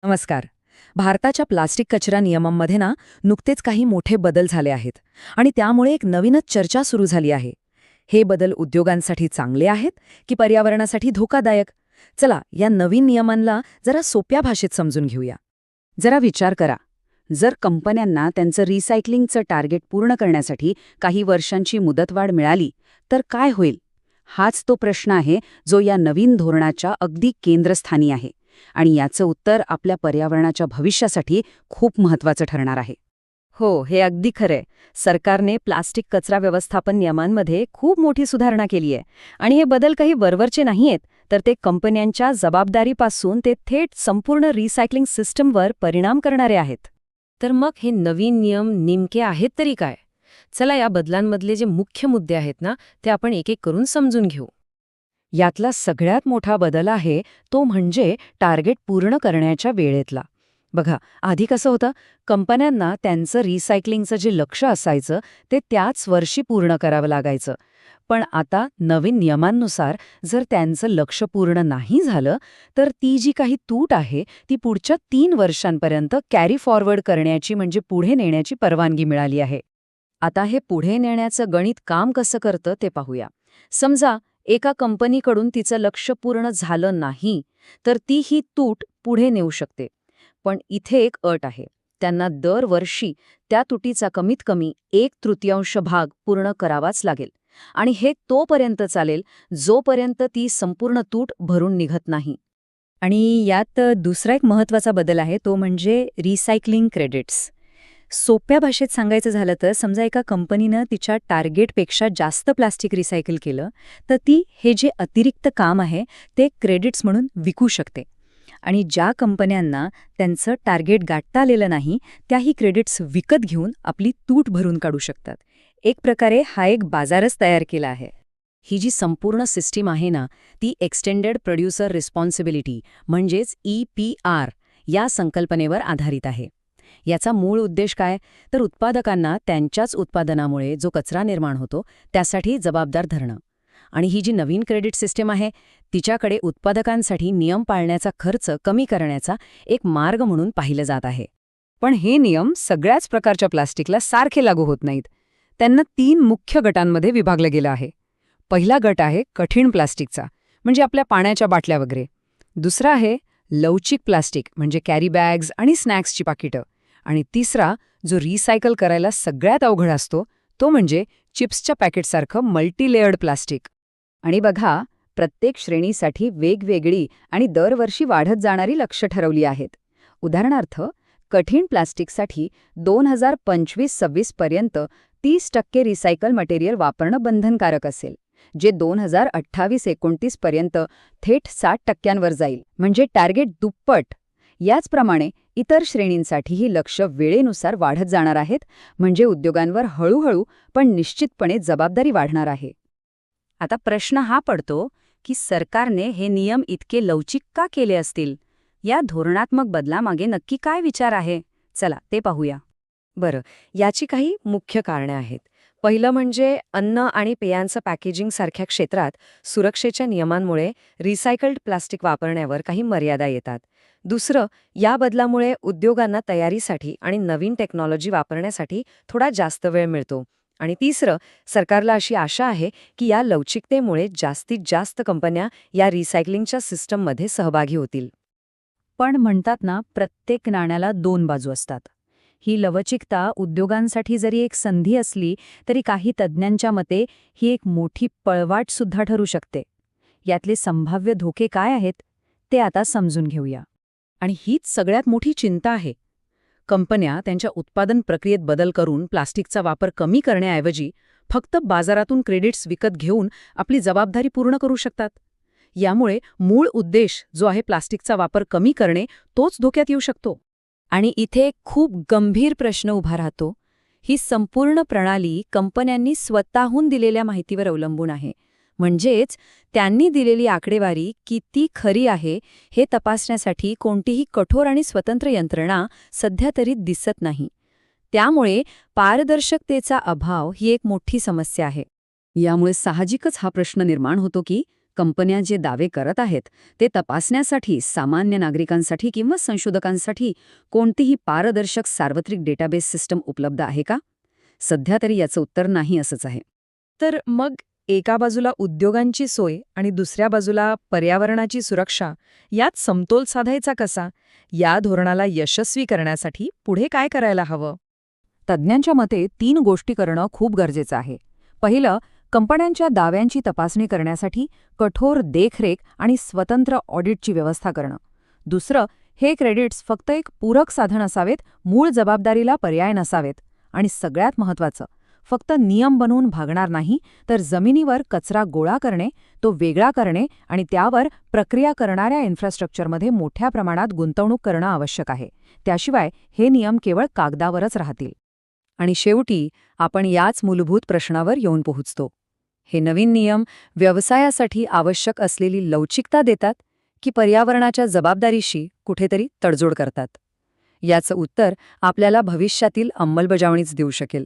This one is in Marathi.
नमस्कार. भारताच्या प्लास्टिक कचरा नियमांमध्ये नुकतेच काही मोठे बदल झाले आहेत आणि त्यामुळे एक नवीनच चर्चा सुरू झाली आहे. हे बदल उद्योगांसाठी चांगले आहेत की पर्यावरणासाठी धोकादायक? चला या नवीन नियमांना जरा सोप्या भाषेत समजून घेऊया. जरा विचार करा. जर कंपन्यांना त्यांचं रिसायकलिंगचं टार्गेट पूर्ण करण्यासाठी काही वर्षांची मुदतवाढ मिळाली तर काय होईल? हाच तो प्रश्न आहे जो या नवीन धोरणाच्या अगदी केंद्रस्थानी आहे आणि याचं उत्तर आपल्या पर्यावरणाच्या भविष्यासाठी खूप महत्त्वाचं ठरणार आहे. हो, हे अगदी खरंय. सरकारने प्लास्टिक कचरा व्यवस्थापन नियमांमध्ये खूप मोठी सुधारणा केली आहे आणि हे बदल काही वरवरचे नाहीयेत, तर ते कंपन्यांच्या जबाबदारीपासून ते थेट संपूर्ण रिसायकलिंग सिस्टमवर परिणाम करणारे आहेत. तर मग हे नवीन नियम नेमके आहेत तरी काय? चला या बदलांमधले जे मुख्य मुद्दे आहेत ते आपण एक एक करून समजून घेऊ. यातला सगळ्यात मोठा बदल आहे तो म्हणजे टार्गेट पूर्ण करण्याच्या वेळेतला. बघा, आधी कसं होतं, कंपन्यांना त्यांचं रिसायकलिंगचं जे लक्ष्य असायचं ते त्याच वर्षी पूर्ण करावं लागायचं. पण आता नवीन नियमांनुसार जर त्यांचं लक्ष्य पूर्ण नाही झालं तर ती जी काही तूट आहे ती पुढच्या 3 वर्षांपर्यंत कॅरी फॉरवर्ड करण्याची म्हणजे पुढे नेण्याची परवानगी मिळाली आहे. आता हे पुढे नेण्याचं गणित काम कसं करतं ते पाहूया. समजा एका कंपनीकडून तिचं लक्ष्य पूर्ण झालं नाही तर ती ही तूट पुढे नेऊ शकते. पण इथे एक अट आहे. त्यांना दरवर्षी त्या तुटीचा कमीत कमी 1/3 भाग पूर्ण करावाच लागेल आणि हे तोपर्यंत चालेल जोपर्यंत ती संपूर्ण तूट भरून निघत नाही. आणि यात दुसरा एक महत्त्वाचा बदल आहे तो म्हणजे रिसायकलिंग क्रेडिट्स. सोप्या भाषेत सांगायचं झालं तर समजा एका कंपनीनं तिच्या टार्गेटपेक्षा जास्त प्लास्टिक रिसायकल केलं तर ती हे जे अतिरिक्त काम आहे ते क्रेडिट्स म्हणून विकू शकते. आणि ज्या कंपन्यांना त्यांचं टार्गेट गाठता आलेलं नाही त्याही क्रेडिट्स विकत घेऊन आपली तूट भरून काढू शकतात. एक प्रकारे हा एक बाजारच तयार केला आहे. ही जी संपूर्ण सिस्टीम आहे ती एक्सटेंडेड प्रोड्युसर रिस्पॉन्सिबिलिटी म्हणजेच EPR या संकल्पनेवर आधारित आहे. याचा मूळ उद्देश काय तर उत्पादकांना त्यांच्याच उत्पादनामुळे जो कचरा निर्माण होतो त्यासाठी जबाबदार धरणं. आणि ही जी नवीन क्रेडिट सिस्टीम आहे तिच्याकडे उत्पादकांसाठी नियम पाळण्याचा खर्च कमी करण्याचा एक मार्ग म्हणून पाहिलं जात आहे. पण हे नियम सगळ्याच प्रकारच्या प्लास्टिकला सारखे लागू होत नाहीत. त्यांना 3 मुख्य गटांमध्ये विभागलं गेलं आहे. पहिला गट आहे कठीण प्लास्टिकचा, म्हणजे आपल्या पाण्याच्या बाटल्या वगैरे. दुसरा आहे लवचिक प्लास्टिक, म्हणजे कॅरी बॅग्स आणि स्नॅक्सची पाकिटं. आणि तिसरा जो रिसायकल करायला सगळ्यात अवघड असतो तो म्हणजे चिप्सच्या पॅकेटसारखं मल्टीलेयर्ड प्लास्टिक. आणि बघा, प्रत्येक श्रेणीसाठी वेगवेगळी आणि दरवर्षी वाढत जाणारी लक्ष्य ठरवली आहेत. उदाहरणार्थ, कठीण प्लास्टिकसाठी 2025-26 पर्यंत 30% रिसायकल मटेरियल वापरणं बंधनकारक असेल, जे 2028-29 पर्यंत थेट 60% जाईल, म्हणजे टार्गेट दुप्पट. याचप्रमाणे इतर श्रेणींसाठीही लक्ष्य वेळेनुसार वाढत जाणार आहेत, म्हणजे उद्योगांवर हळूहळू पण निश्चितपणे जबाबदारी वाढणार आहे. आता प्रश्न हा पडतो की सरकारने हे नियम इतके लवचिक का केले असतील? या धोरणात्मक बदलामागे नक्की काय विचार आहे? चला ते पाहूया. बरं, याची काही मुख्य कारणे आहेत. पहिलं म्हणजे अन्न आणि पेयांचं पॅकेजिंग सारख्या क्षेत्रात सुरक्षेच्या नियमांमुळे रिसायकल्ड प्लास्टिक वापरण्यावर काही मर्यादा येतात. दुसरं, या बदलामुळे उद्योगांना तयारीसाठी आणि नवीन टेक्नॉलॉजी वापरण्यासाठी थोडा जास्त वेळ मिळतो. आणि तिसरं, सरकारला अशी आशा आहे की या लवचिकतेमुळे जास्तीत जास्त कंपन्या या रिसायकलिंगच्या सिस्टममध्ये सहभागी होतील. पण म्हणतात प्रत्येक नाण्याला 2 बाजू असतात. ही लवचिकता उद्योगांसाठी जरी एक संधी असली तरी काही तज्ज्ञांच्या मते ही एक मोठी पळवाटसुद्धा ठरू शकते. यातले संभाव्य धोके काय आहेत ते आता समजून घेऊया. आणि हीच सगळ्यात मोठी चिंता आहे. कंपन्या त्यांच्या उत्पादन प्रक्रियेत बदल करून प्लास्टिकचा वापर कमी करण्याऐवजी फक्त बाजारातून क्रेडिट्स विकत घेऊन आपली जबाबदारी पूर्ण करू शकतात. यामुळे मूळ उद्देश जो आहे प्लास्टिकचा वापर कमी करणे तोच धोक्यात येऊ शकतो. आणि इथे खूप गंभीर प्रश्न उभा राहतो. ही संपूर्ण प्रणाली कंपन्यांनी स्वतःहून दिलेल्या माहितीवर अवलंबून आहे. म्हणजेच त्यांनी दिलेली आकडेवारी किती खरी आहे हे तपासण्यासाठी कोणतीही कठोर आणि स्वतंत्र यंत्रणा सध्या तरी दिसत नाही. त्यामुळे पारदर्शकतेचा अभाव ही एक मोठी समस्या आहे. यामुळे साहजिकच हा प्रश्न निर्माण होतो की कंपन्या जे दावे करत आहेत ते तपासण्यासाठी सामान्य नागरिकांसाठी किंवा संशोधकांसाठी कोणतीही पारदर्शक सार्वत्रिक डेटाबेस सिस्टम उपलब्ध आहे का? सध्या तरी याचं उत्तर नाही असंच आहे. तर मग एका बाजूला उद्योगांची सोय आणि दुसऱ्या बाजूला पर्यावरणाची सुरक्षा यात समतोल साधायचा कसा? या धोरणाला यशस्वी करण्यासाठी पुढे काय करायला हवं? तज्ज्ञांच्या मते 3 गोष्टी करणं खूप गरजेचं आहे. पहिलं, कंपन्यांच्या दाव्यांची तपासणी करण्यासाठी कठोर देखरेख आणि स्वतंत्र ऑडिटची व्यवस्था करणं. दुसरं, हे क्रेडिट्स फक्त एक पूरक साधन असावेत, मूळ जबाबदारीला पर्याय नसावेत. आणि सगळ्यात महत्त्वाचं, फक्त नियम बनवून भागणार नाही, तर जमिनीवर कचरा गोळा करणे, तो वेगळा करणे आणि त्यावर प्रक्रिया करणाऱ्या इन्फ्रास्ट्रक्चरमध्ये मोठ्या प्रमाणात गुंतवणूक करणं आवश्यक आहे. त्याशिवाय हे नियम केवळ कागदावरच राहतील. आणि शेवटी आपण याच मूलभूत प्रश्नावर येऊन पोहोचतो. हे नवीन नियम व्यवसायासाठी आवश्यक असलेली लवचिकता देतात की पर्यावरणाच्या जबाबदारीशी कुठेतरी तडजोड करतात? याचं उत्तर आपल्याला भविष्यातील अंमलबजावणीच देऊ शकेल.